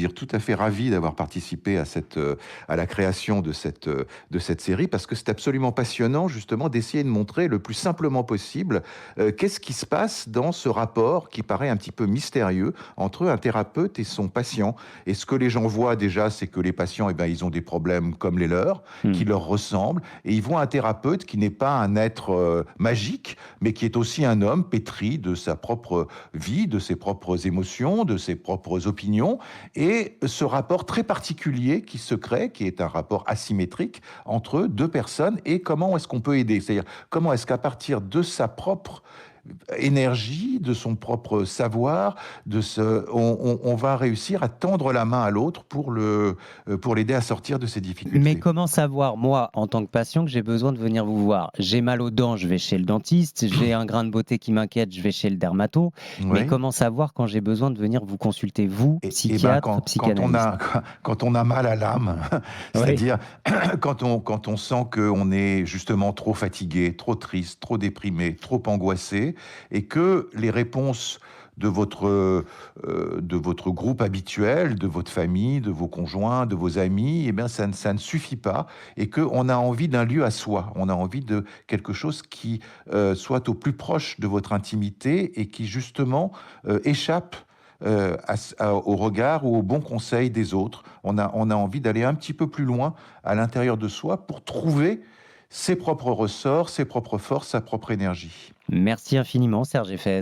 dire tout à fait ravi d'avoir participé à la création de cette série, parce que c'est absolument passionnant, justement, d'essayer de montrer le plus simplement possible qu'est-ce qui se passe dans ce rapport qui paraît un petit peu mystérieux entre un thérapeute et son patient. Et ce que les gens voient déjà, c'est que les patients, eh ben, ils ont des problèmes comme les leurs, Mmh. qui leur ressemblent, et ils voient un thérapeute qui n'est pas un être magique, mais qui est aussi un homme pétri de sa propre vie, de ses propres émotions, de ses propres opinions, et ce rapport très particulier qui se crée, qui est un rapport asymétrique entre deux personnes, et comment est-ce qu'on peut aider? C'est-à-dire, comment est-ce qu'à partir de sa propre énergie, de son propre savoir, on va réussir à tendre la main à l'autre pour l'aider à sortir de ses Mais difficultés. comment savoir, moi, en tant que patient, que j'ai besoin de venir vous voir? J'ai mal aux dents, je vais chez le dentiste. J'ai un grain de beauté qui m'inquiète, je vais chez le dermato. Mais Oui. comment savoir quand j'ai besoin de venir vous consulter, vous, Et ben psychiatre, quand on psychanalyste? a quand on a mal à l'âme, Oui. c'est-à-dire quand on sent qu'on est justement trop fatigué, trop triste, trop déprimé, trop angoissé, et que les réponses de votre groupe habituel, de votre famille, de vos conjoints, de vos amis, eh bien ça ne suffit pas, et qu'on a envie d'un lieu à soi. On a envie de quelque chose qui soit au plus proche de votre intimité et qui justement échappe au regard ou au bon conseil des autres. On a envie d'aller un petit peu plus loin à l'intérieur de soi pour trouver ses propres ressorts, ses propres forces, sa propre énergie. Merci infiniment, Serge Effez.